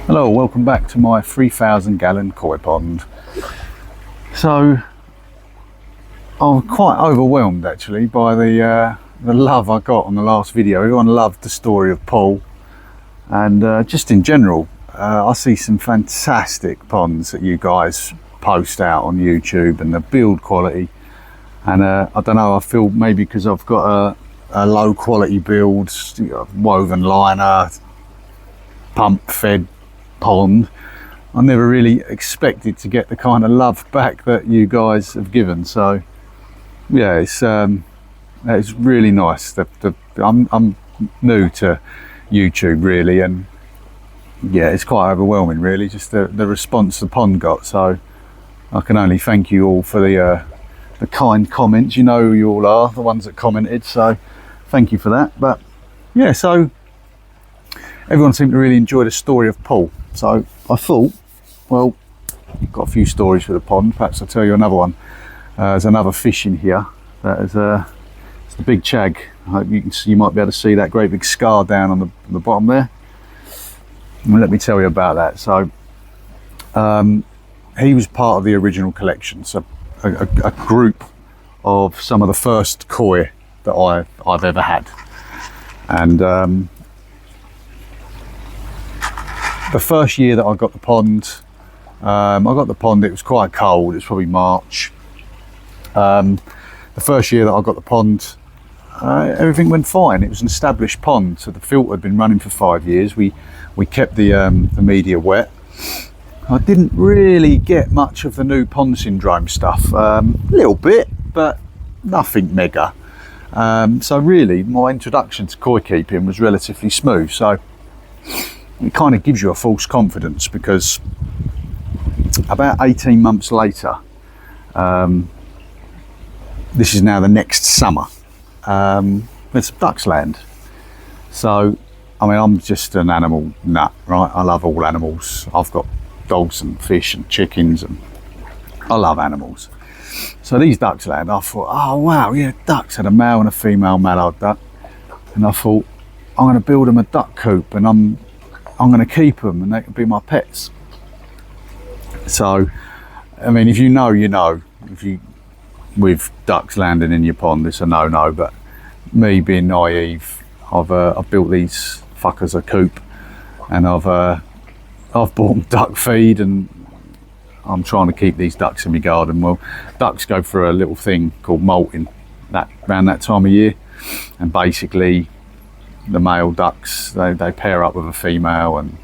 Hello, welcome back to my 3,000 gallon koi pond. So I'm quite overwhelmed actually by the love I got on the last video. Everyone loved the story of Paul, and just in general I see some fantastic ponds that you guys post out on YouTube, and the build quality, and I don't know, I feel maybe because I've got a low quality build, woven liner, pump fed pond, I never really expected to get the kind of love back that you guys have given. So yeah, it's really nice. I'm new to YouTube really, and yeah, it's quite overwhelming really, just the response the pond got. So I can only thank you all for the kind comments. You know who you all are, the ones that commented, so thank you for that. But yeah, so everyone seemed to really enjoy the story of Paul. So I thought, well, I've got a few stories for the pond. Perhaps I'll tell you another one. There's another fish in here. That is it's the big chag. I hope you can see, you might be able to see that great big scar down on the bottom there. And let me tell you about that. So he was part of the original collection. So a group of some of the first koi that I've ever had. And the first year that I got the pond, it was quite cold, it was probably March. The first year that I got the pond, everything went fine. It was an established pond, so the filter had been running for 5 years. We kept the media wet. I didn't really get much of the new pond syndrome stuff, a little bit, but nothing mega. So really, my introduction to koi keeping was relatively smooth. So it kind of gives you a false confidence, because about 18 months later, this is now the next summer, there's some ducks land. So I mean, I'm just an animal nut, right? I love all animals. I've got dogs and fish and chickens, and I love animals. So these ducks land, I thought, oh wow, yeah, ducks, had a male and a female mallard duck, and I thought, I'm going to build them a duck coop, and I'm going to keep them, and they can be my pets. So, I mean, if you know, you know. With ducks landing in your pond, it's a no-no. But me being naive, I've built these fuckers a coop, and I've bought them duck feed, and I'm trying to keep these ducks in my garden. Well, ducks go through a little thing called molting around that time of year, and basically the male ducks, they pair up with a female, and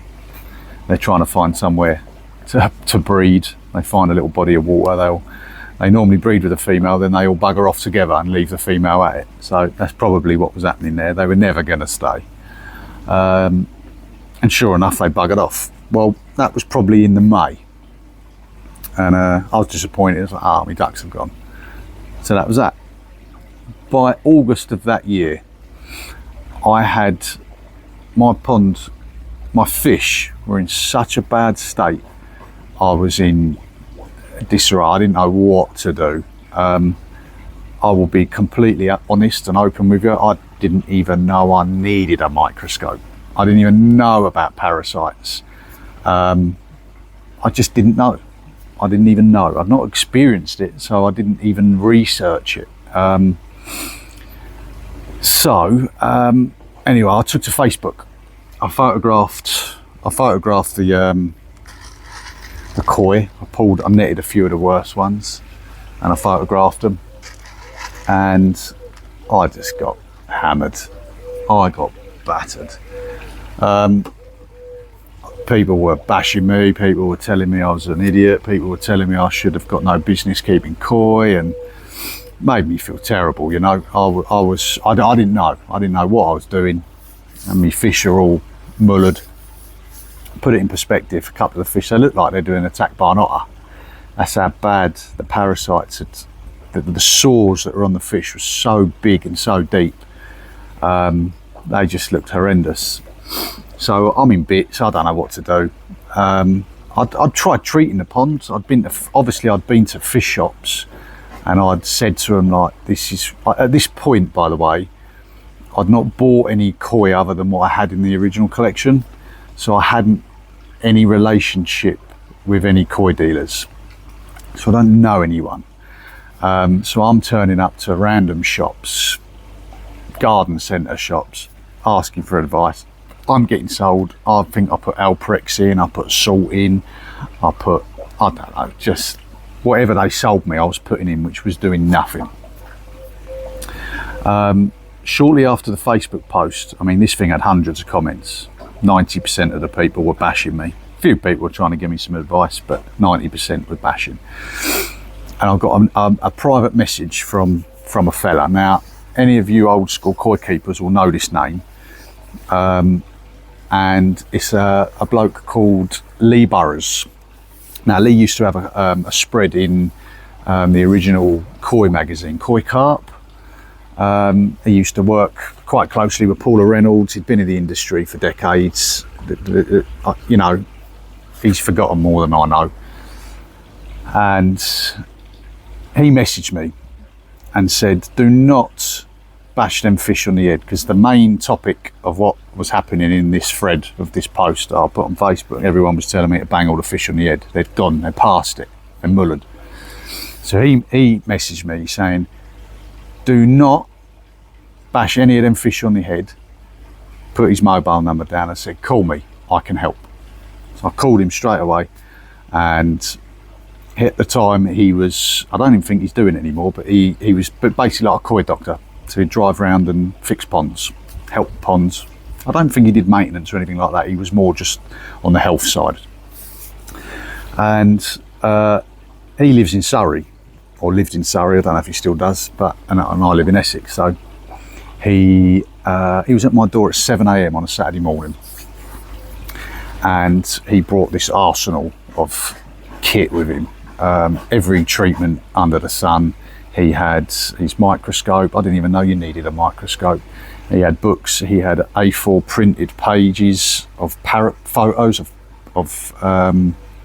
they're trying to find somewhere to breed. They find a little body of water, they normally breed with a female, then they all bugger off together and leave the female at it. So that's probably what was happening there. They were never going to stay, and sure enough, they buggered off. Well, that was probably in the May, and I was disappointed. I was like, my ducks have gone. So that was that. By August of that year, I had my pond, my fish were in such a bad state. I was in disarray. I didn't know what to do. I will be completely honest and open with you. I didn't even know I needed a microscope. I didn't even know about parasites. I just didn't know. I didn't even know. I've not experienced it, so I didn't even research it. Anyway, I took to Facebook. I photographed the koi. I netted a few of the worst ones, and I photographed them, and I just got hammered. I got battered. People were bashing me. People were telling me I was an idiot. People were telling me I should have got no business keeping koi, and made me feel terrible. You know, I didn't know. I didn't know what I was doing, and my fish are all mullered. Put it in perspective, a couple of the fish, they look like they're doing an attack by an otter. That's how bad the parasites had. The sores that were on the fish were so big and so deep. They just looked horrendous. So I'm in bits. I don't know what to do. I'd tried treating the ponds. I'd been to fish shops, and I'd said to them, like, this is, at this point, by the way, I'd not bought any koi other than what I had in the original collection, so I hadn't any relationship with any koi dealers, so I don't know anyone. So I'm turning up to random shops, garden centre shops, asking for advice. I'm getting sold. I think I put Alprex in, I put salt in, I don't know, just whatever they sold me I was putting in, which was doing nothing. Shortly after the Facebook post, I mean, this thing had hundreds of comments. 90% of the people were bashing me. A few people were trying to give me some advice, but 90% were bashing. And I got a private message from a fella. Now, any of you old school koi keepers will know this name. And it's a bloke called Lee Burrows. Now, Lee used to have a spread in the original koi magazine, Koi Carp. He used to work quite closely with Paula Reynolds. He'd been in the industry for decades. You know, he's forgotten more than I know. And he messaged me and said, do not bash them fish on the head, because the main topic of what was happening in this thread of this post that I put on Facebook, everyone was telling me to bang all the fish on the head. They've gone, they're past it, they're mullered. So he messaged me saying, do not bash any of them fish on the head. Put his mobile number down and said, call me, I can help. So I called him straight away, and at the time he was, I don't even think he's doing it anymore, but he was basically like a koi doctor. So he'd drive around and fix ponds, help ponds. I don't think he did maintenance or anything like that. He was more just on the health side. And he lives in Surrey, or lived in Surrey, I don't know if he still does, and I live in Essex. So he was at my door at 7 a.m. on a Saturday morning, and he brought this arsenal of kit with him. Every treatment under the sun. He had his microscope. I didn't even know you needed a microscope. He had books. He had A4 printed pages of photos of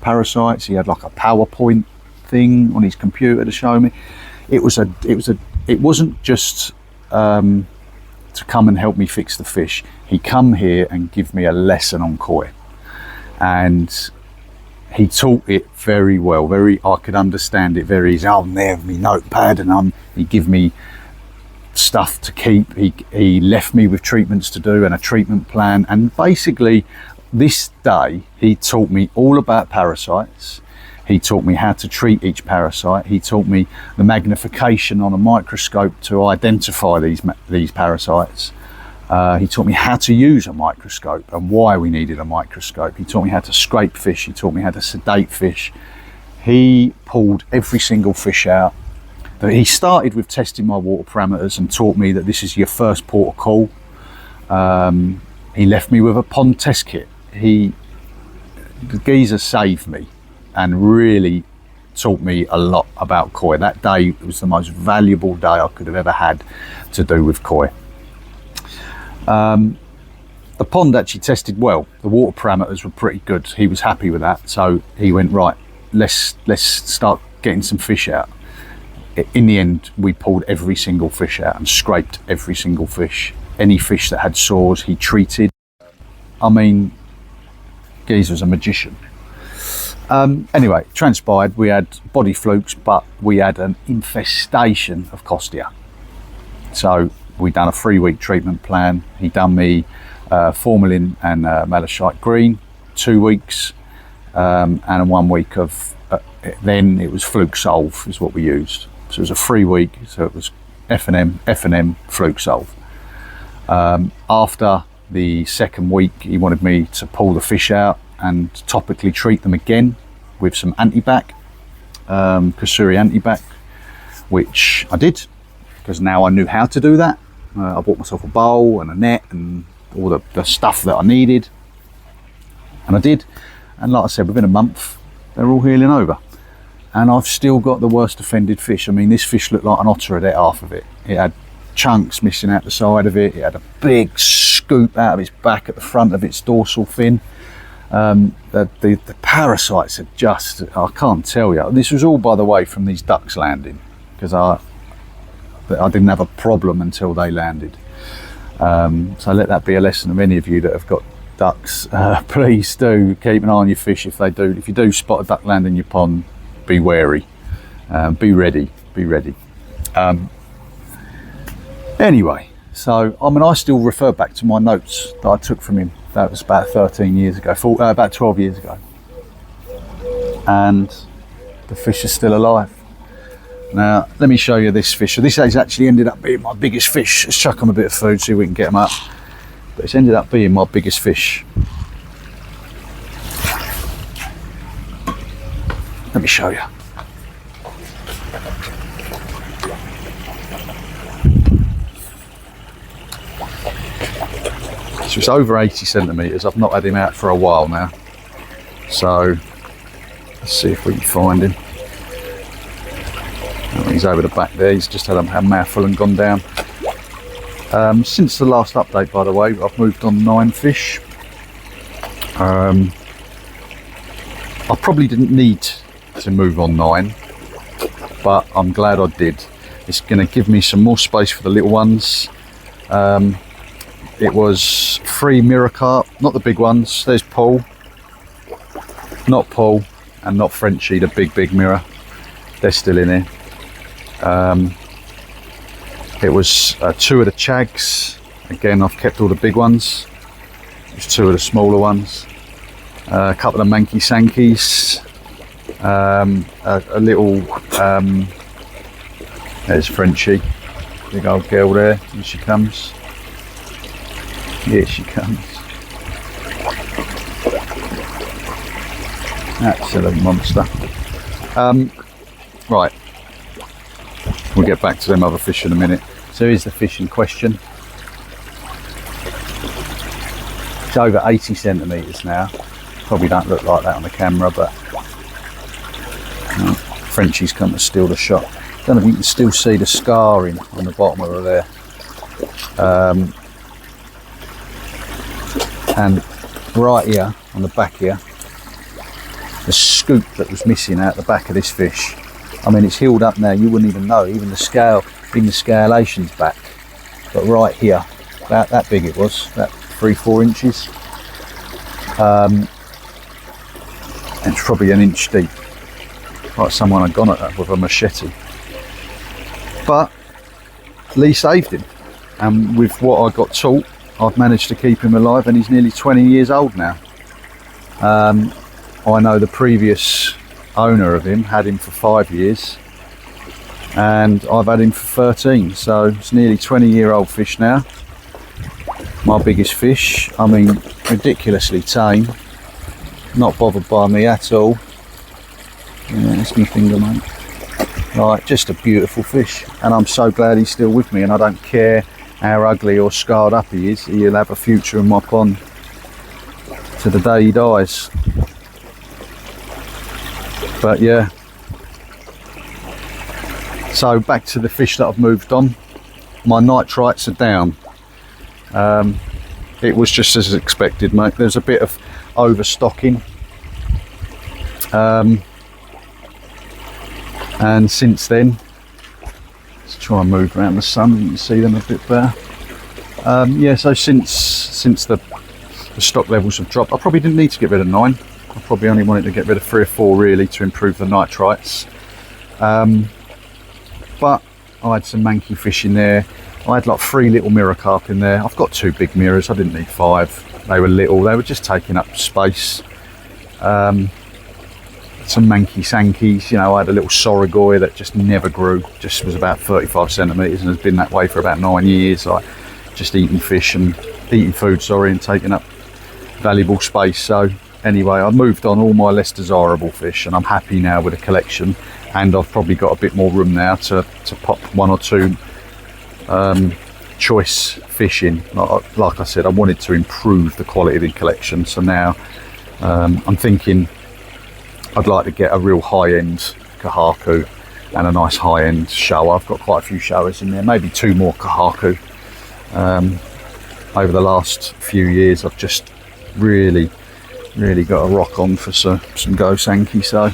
parasites. He had like a PowerPoint thing on his computer to show me. It wasn't just to come and help me fix the fish. He come here and give me a lesson on koi, and he taught it very well. I could understand it very easy. I'm there with my notepad, and he give me stuff to keep. He left me with treatments to do and a treatment plan. And basically, this day, he taught me all about parasites. He taught me how to treat each parasite. He taught me the magnification on a microscope to identify these parasites. He taught me how to use a microscope and why we needed a microscope. He taught me how to scrape fish. He taught me how to sedate fish. He pulled every single fish out. He started with testing my water parameters and taught me that this is your first port of call. He left me with a pond test kit. The geezer saved me and really taught me a lot about koi. That day was the most valuable day I could have ever had to do with koi. The pond actually tested well. The water parameters were pretty good. He was happy with that, so he went, right, let's start getting some fish out. In the end, we pulled every single fish out and scraped every single fish. Any fish that had sores, he treated. I mean, geezer's a magician. Anyway, transpired we had body flukes, but we had an infestation of costia. So we done a 3-week treatment plan. He done me formalin and malachite green, 2 weeks, and 1 week of then it was fluke solve is what we used. So it was a 3-week, so it was F&M, fluke solve. After the second week, he wanted me to pull the fish out and topically treat them again with some antibac, Kasuri antibac, which I did, because now I knew how to do that. I bought myself a bowl and a net and all the stuff that I needed, and I did. And like I said, within a month, they're all healing over. And I've still got the worst offended fish. I mean, this fish looked like an otter had ate half of it. It had chunks missing out the side of it. It had a big scoop out of its back at the front of its dorsal fin. The parasites are just, I can't tell you. This was all, by the way, from these ducks landing, because I didn't have a problem until they landed. So let that be a lesson of any of you that have got ducks, please do keep an eye on your fish. If you do spot a duck land in your pond, be wary, be ready. Anyway, so I still refer back to my notes that I took from him. That was about 13 years ago, about 12 years ago, and the fish are still alive. Now let me show you this fish. So this has actually ended up being my biggest fish. Let's chuck them a bit of food, see if we can get them up. But it's ended up being my biggest fish. Let me show you. So it's over 80 centimetres. I've not had him out for a while now. So let's see if we can find him. Oh, he's over the back there. He's just had a mouthful and gone down. Since the last update, by the way, I've moved on 9 fish. I probably didn't need to move on 9, but I'm glad I did. It's going to give me some more space for the little ones. It was 3 mirror carp, not the big ones. There's Paul, not Paul, and not Frenchie, the big mirror. They're still in here. It was 2 of the chags. Again, I've kept all the big ones. There's 2 of the smaller ones. A couple of manky sankies. A little. There's Frenchie, big old girl there. Here she comes. Here she comes. Absolute monster. Right. We'll get back to them other fish in a minute. So here's the fish in question. It's over 80 centimetres now. Probably don't look like that on the camera, but Frenchie's come to steal the shot. Don't know if you can still see the scarring on the bottom of her there. And right here, on the back here, the scoop that was missing out the back of this fish. I mean, it's healed up now, you wouldn't even know, even the scalation's back. But right here, about that big it was, about 3-4 inches. It's probably an inch deep. Like someone had gone at that with a machete. But Lee saved him. And with what I got taught, I've managed to keep him alive, and he's nearly 20 years old now. I know the previous owner of him had him for 5 years, and I've had him for 13, so it's nearly 20-year-old fish now. My biggest fish. I mean, ridiculously tame, not bothered by me at all. Yeah, that's my finger, mate. Right, just a beautiful fish, and I'm so glad he's still with me, and I don't care how ugly or scarred up he is, he'll have a future in my pond to the day he dies. But yeah, so back to the fish that I've moved on. My nitrites are down. It was just as expected, mate. There's a bit of overstocking, and since then, let's try and move around the sun, you can see them a bit better. Yeah, so since the stock levels have dropped, I probably didn't need to get rid of 9. I probably only wanted to get rid of 3 or 4 really to improve the nitrites. But I had some manky fish in there. I had like 3 little mirror carp in there. I've got 2 big mirrors, I didn't need 5. They were little, they were just taking up space. Some manky sankies, you know, I had a little soragoi that just never grew, just was about 35 centimetres and has been that way for about 9 years, like just eating food, and taking up valuable space. So anyway, I've moved on all my less desirable fish, and I'm happy now with the collection, and I've probably got a bit more room now to pop 1 or 2 choice fish in. Like I said, I wanted to improve the quality of the collection, so now I'm thinking I'd like to get a real high-end kahaku and a nice high-end shower. I've got quite a few showers in there, maybe 2 more kahaku. Over the last few years, I've just really got a rock on for some go sanki. So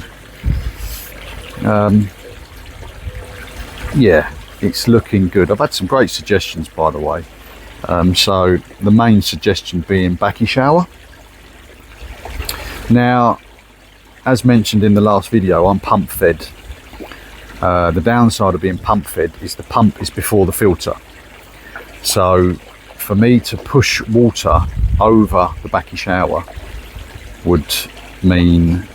yeah, it's looking good. I've had some great suggestions, by the way. So the main suggestion being backy shower. Now, as mentioned in the last video, I'm pump fed. The downside of being pump fed is the pump is before the filter. So for me to push water over the backy shower would mean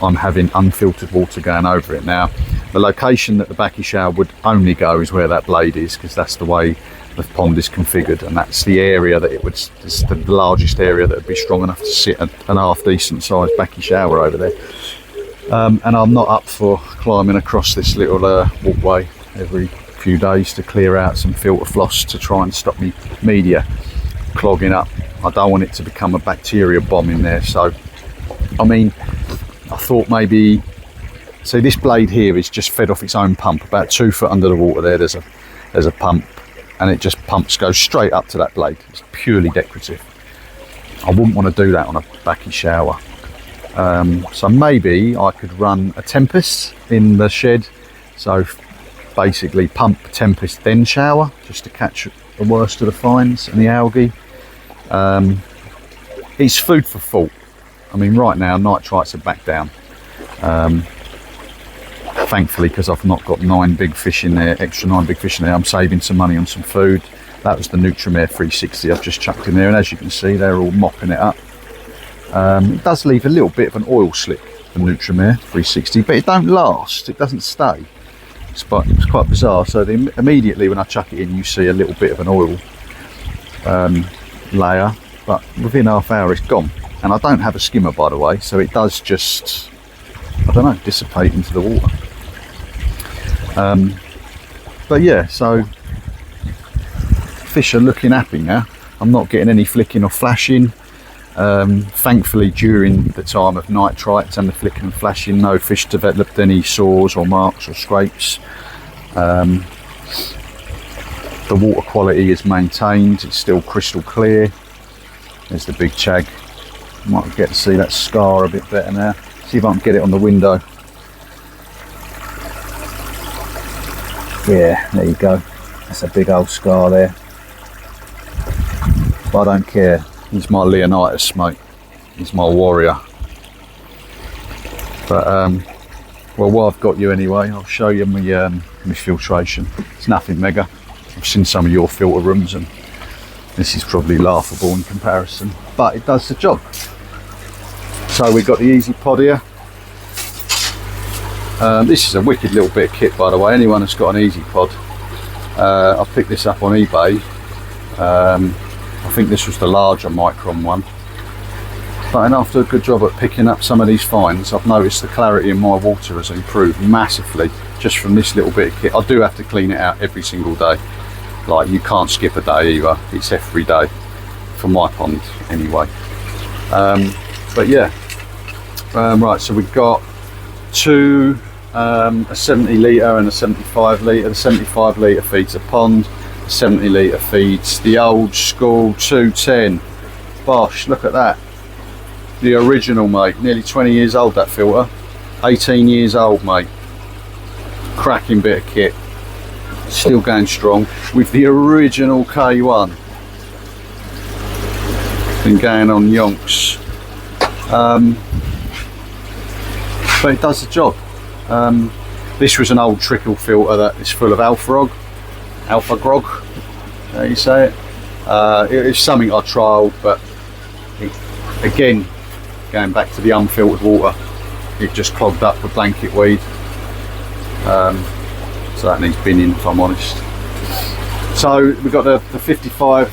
I'm having unfiltered water going over it. Now, the location that the backy shower would only go is where that blade is, because that's the way the pond is configured, and that's the area that it's the largest area that would be strong enough to sit an half decent sized backy shower over there. And I'm not up for climbing across this little walkway every few days to clear out some filter floss to try and stop me media clogging up. I don't want it to become a bacteria bomb in there. So I mean, I thought maybe, so this blade here is just fed off its own pump. About 2 foot under the water there, there's a pump, and it just goes straight up to that blade. It's purely decorative. I wouldn't want to do that on a backy shower. So maybe I could run a Tempest in the shed. So basically pump Tempest then shower, just to catch the worst of the fines and the algae. It's food for thought. I mean, right now nitrites are back down. Thankfully, because I've not got extra 9 big fish in there, I'm saving some money on some food. That was the Nutrimare 360 I've just chucked in there, and as you can see, they're all mopping it up. It does leave a little bit of an oil slick, the Nutrimare 360, but it don't last, it doesn't stay. It's quite bizarre. So immediately when I chuck it in, you see a little bit of an oil layer, but within half hour it's gone. And I don't have a skimmer, by the way, so it does just, I don't know, dissipate into the water. But yeah, so fish are looking happy now. I'm not getting any flicking or flashing. Thankfully, during the time of nitrites and the flicking and flashing, no fish developed any sores or marks or scrapes. The water quality is maintained, it's still crystal clear. There's the big chag. Might get to see that scar a bit better now. See if I can get it on the window. Yeah, there you go. That's a big old scar there. But I don't care. He's my Leonidas, mate. He's my warrior. But well, while I've got you anyway, I'll show you my filtration. It's nothing mega. I've seen some of your filter rooms, and this is probably laughable in comparison, but it does the job. So we've got the Easy Pod here. This is a wicked little bit of kit, by the way. Anyone that's got an Easy Pod, I picked this up on eBay. I think this was the larger micron one. But after a good job at picking up some of these finds, I've noticed the clarity in my water has improved massively just from this little bit of kit. I do have to clean it out every single day. Like, you can't skip a day either. It's every day for my pond anyway. But yeah, right, so we've got two, a 70 litre and a 75 litre. The 75 litre feeds a pond, the 70 litre feeds the old school 210. Bosh, look at that. The original, mate. Nearly 20 years old, that filter. 18 years old, mate. Cracking bit of kit. Still going strong with the original K1. Been going on yonks. But it does the job. This was an old trickle filter that is full of alpha grog, how you say it. It is something I trialled, but again, going back to the unfiltered water, it just clogged up with blanket weed. So that needs binning, if I'm honest. So we've got the 55.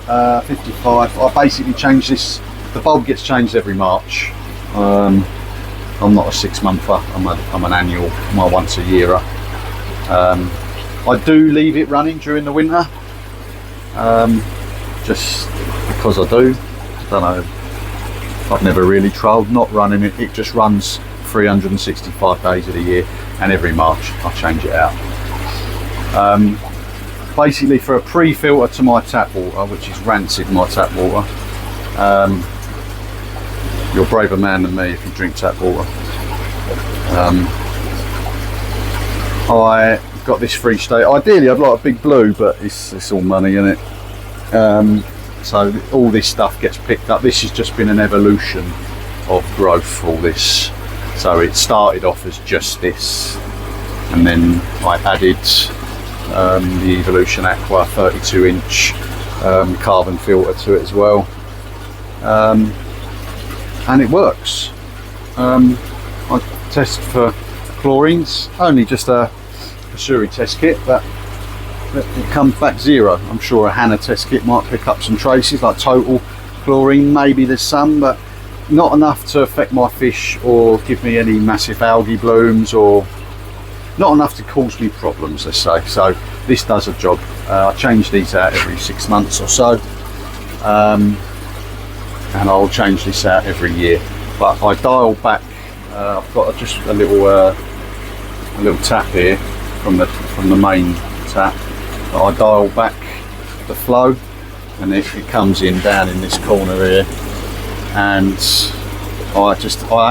I basically changed this. The bulb gets changed every March. I'm not a 6-monther. I'm an annual, my once a yearer. I do leave it running during the winter, just because I do. I don't know. I've never really trialled not running it. It just runs 365 days of the year, and every March I change it out. Basically, for a pre-filter to my tap water, which is rancid, my tap water. You're a braver man than me if you drink tap water. I got this free state. Ideally I'd like a big blue, but it's all money, isn't it? So all this stuff gets picked up. This has just been an evolution of growth, all this. So it started off as just this, and then I added the Evolution Aqua 32-inch carbon filter to it as well, and it works. I test for chlorines, only just a Suri test kit, but it comes back zero. I'm sure a Hannah test kit might pick up some traces, like total chlorine, maybe there's some, but not enough to affect my fish or give me any massive algae blooms, or not enough to cause me problems, let's say. So this does a job. I change these out every 6 months or so, and I'll change this out every year. But I dial back. I've got just a little tap here from the main tap. But I dial back the flow, and it comes in down in this corner here, and I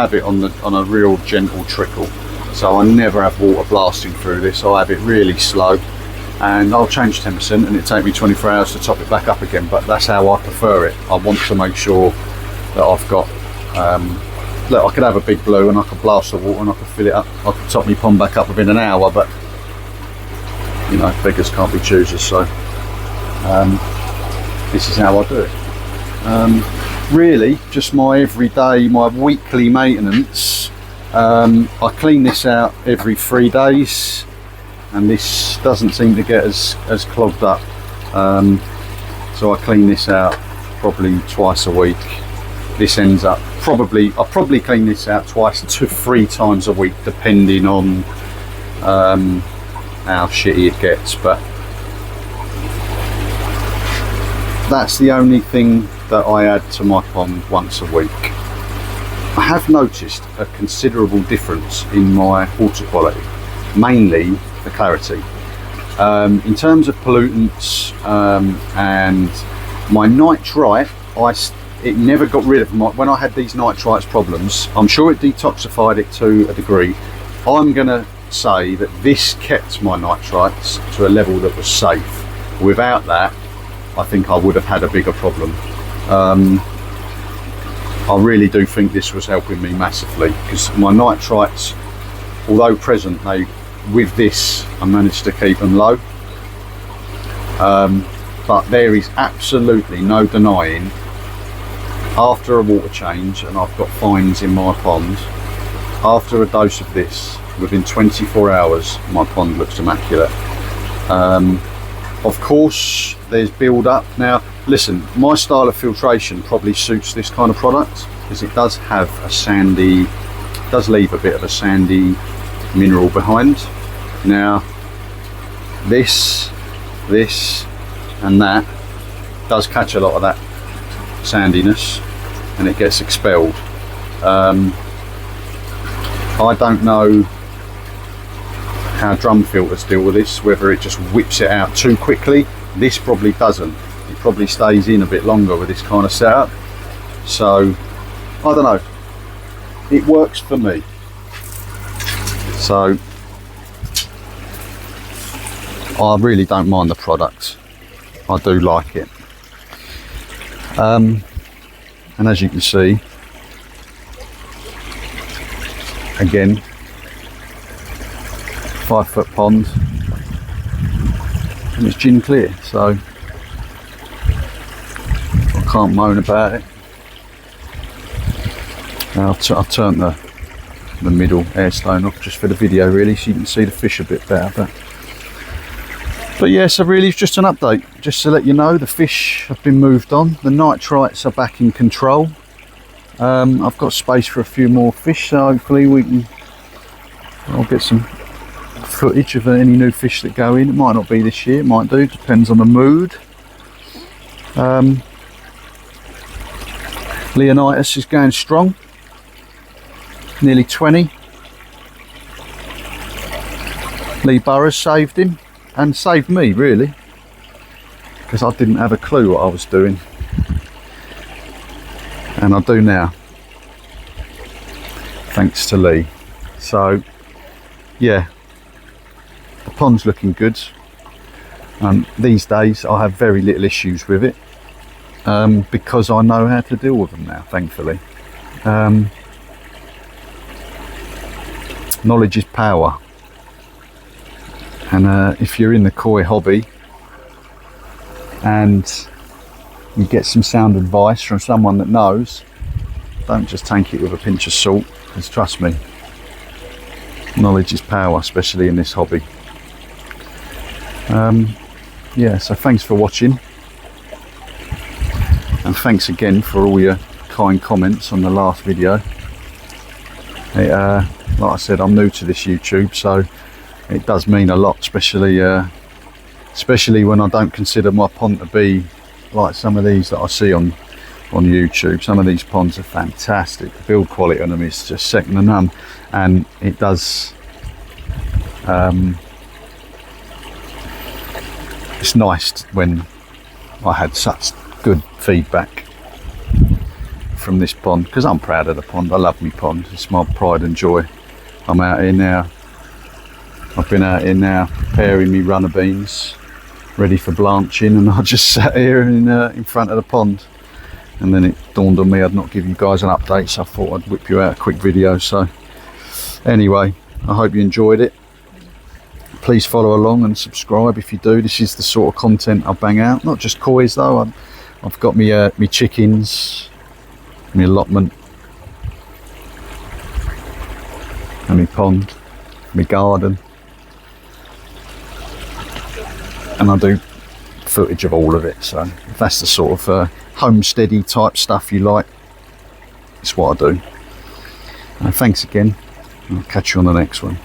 have it on a real gentle trickle. So I never have water blasting through this. I have it really slow, and I'll change 10%, and it take me 24 hours to top it back up again. But that's how I prefer it. I want to make sure that I've got. Look, I could have a big blue and I could blast the water and I could fill it up. I could top my pond back up within an hour, but you know, beggars can't be choosers. So this is how I do it. Really, just my everyday, my weekly maintenance. I clean this out every 3 days, and this doesn't seem to get as clogged up. So I clean this out probably twice a week. This ends up I'll probably clean this out 2 to 3 times a week, depending on how shitty it gets. But that's the only thing that I add to my pond once a week. I have noticed a considerable difference in my water quality, mainly the clarity. In terms of pollutants and my nitrite, it never got rid of when I had these nitrites problems. I'm sure it detoxified it to a degree. I'm gonna say that this kept my nitrites to a level that was safe. Without that, I think I would have had a bigger problem. I really do think this was helping me massively, because my nitrites, although present, with this I managed to keep them low. But there is absolutely no denying, after a water change, and I've got fines in my pond, after a dose of this, within 24 hours my pond looks immaculate. Of course there's build up. Now listen, my style of filtration probably suits this kind of product, because it does have does leave a bit of a sandy mineral behind. Now this and that does catch a lot of that sandiness, and it gets expelled. I don't know how drum filters deal with this, whether it just whips it out too quickly. This probably doesn't. It probably stays in a bit longer with this kind of setup. So I don't know, it works for me. So I really don't mind the product. I do like it. And as you can see, again, 5 foot pond, and it's gin clear, so I can't moan about it. Now I'll turn the middle air stone off just for the video, really, so you can see the fish a bit better. But yeah, so really it's just an update, just to let you know the fish have been moved on, the nitrites are back in control. I've got space for a few more fish, so hopefully I'll get some footage of any new fish that go in. It might not be this year, it might do, depends on the mood. Leonidas is going strong, nearly 20. Lee Burrows saved him, and saved me really, because I didn't have a clue what I was doing, and I do now, thanks to Lee. So yeah, the pond's looking good. These days I have very little issues with it, because I know how to deal with them now, thankfully. Knowledge is power, and if you're in the koi hobby and you get some sound advice from someone that knows, don't just take it with a pinch of salt, because trust me, knowledge is power, especially in this hobby. Yeah, so thanks for watching, and thanks again for all your kind comments on the last video. Like I said, I'm new to this YouTube, so it does mean a lot, especially when I don't consider my pond to be like some of these that I see on YouTube. Some of these ponds are fantastic. The build quality on them is just second to none, and it does it's nice when I had such good feedback from this pond, because I'm proud of the pond. I love my pond. It's my pride and joy. I'm out here now. I've been out here now preparing me runner beans, ready for blanching, and I just sat here in front of the pond, and then it dawned on me I'd not give you guys an update, so I thought I'd whip you out a quick video. So anyway, I hope you enjoyed it. Please follow along and subscribe if you do. This is the sort of content I bang out. Not just kois though. I've got me chickens, my allotment, and my pond, my garden, and I do footage of all of it. So if that's the sort of homesteady type stuff you like, it's what I do. Thanks again. I'll catch you on the next one.